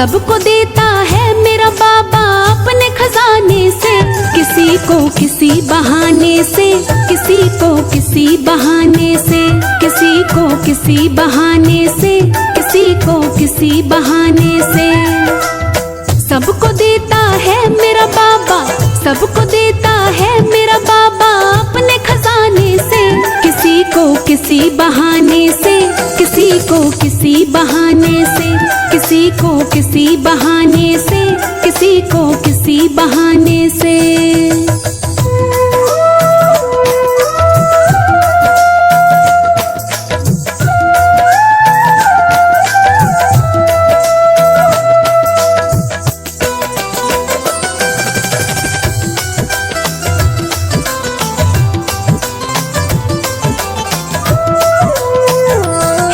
सबको देता है मेरा बाबा अपने खजाने से। किसी को किसी बहाने से, किसी को किसी बहाने से, किसी को किसी बहाने से, किसी को किसी बहाने से। सबको देता है मेरा बाबा, सबको देता है मेरा बाबा अपने खजाने से। किसी को किसी बहाने से, किसी को किसी बहाने से, किसी को किसी बहाने से, किसी को किसी बहाने से।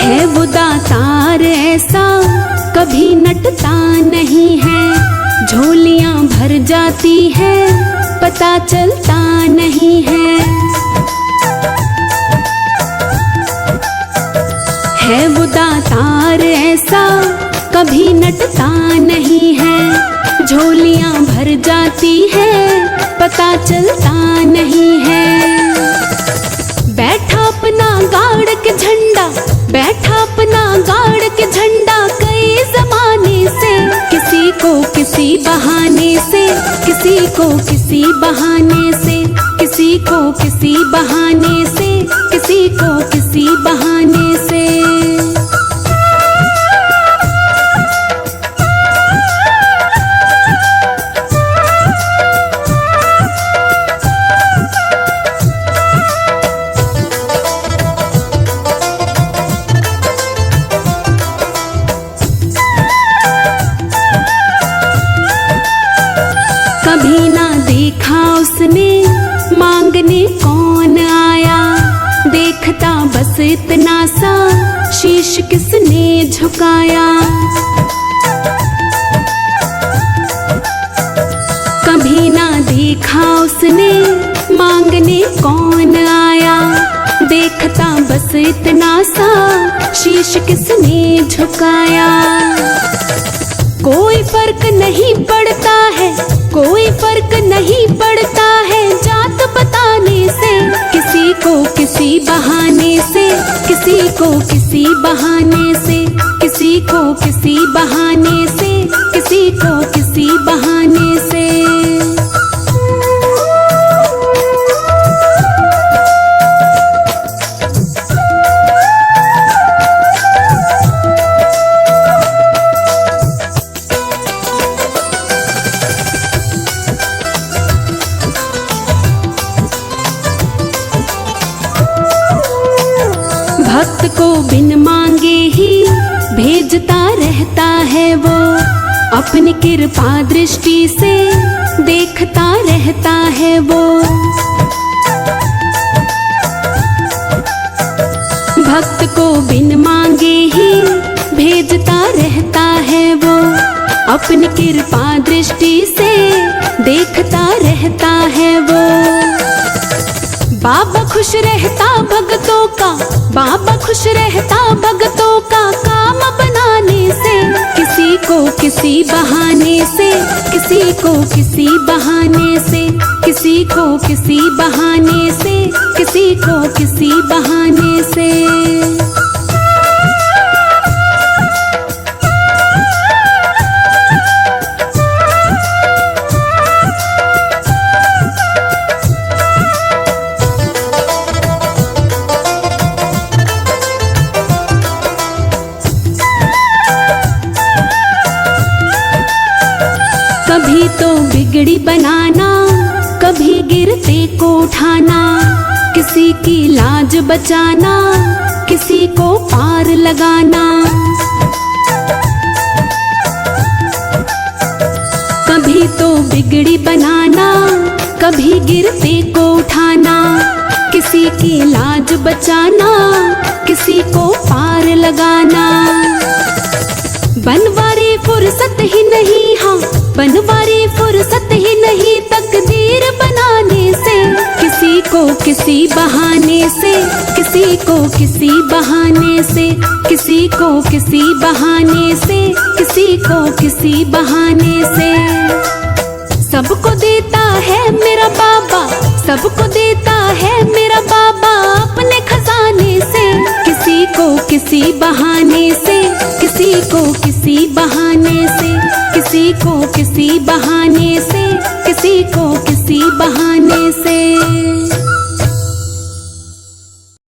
है वो दातार ऐसा कभी नटता नहीं है, झोलियां भर जाती है पता चलता नहीं है। है वो दातार ऐसा कभी नटता नहीं है, झोलियां भर जाती है पता चलता नहीं है। बैठा अपना गाड़ के झंडा, बैठा अपना गाड़ के झंडा कई जमाने से। किसी को किसी बहाने से, किसी को किसी बहाने से, किसी को किसी बहाने से, किसी को किसी बहाने से। कभी ना देखा उसने मांगने कौन आया, देखता बस इतना सा शीश किसने झुकाया। कभी ना देखा उसने मांगने कौन आया, देखता बस इतना सा शीश किसने झुकाया। कोई फर्क नहीं पड़ता है, कोई फर्क नहीं पड़ता है जात बताने से। किसी को किसी बहाने से, किसी को किसी बहाने से, किसी को किसी बहाने से, किसी को किसी बहाने से। भक्त को बिन मांगे ही भेजता रहता है वो, अपनी कृपा दृष्टि से देखता रहता है वो। भक्त को बिन मांगे ही भेजता रहता है वो, अपनी कृपा दृष्टि से देखता रहता है वो। बाबा खुश रहता भगतों का, बाबा खुश रहता भगतों का काम बनाने से। किसी को किसी बहाने से, किसी को किसी बहाने से, किसी को किसी बहाने से, किसी को किसी बहाने से। कभी तो बिगड़ी बनाना, कभी गिरते को उठाना, किसी की लाज बचाना, किसी को पार लगाना। कभी तो बिगड़ी बनाना, कभी गिरते को उठाना, किसी की लाज बचाना, किसी को पार लगाना। बनवारी फुर्सत ही नहीं, हाँ बनवारी फुर्सत ही नहीं तकदीर बनाने से। किसी को किसी बहाने से, किसी को किसी बहाने से, किसी को किसी बहाने से, किसी को किसी बहाने से। सबको देता है मेरा बाबा, सबको देता है मेरा बाबा अपने खजाने से। किसी को किसी बहाने से, किसी को किसी बहाने से, किसी को किसी बहाने से, किसी को किसी बहाने से।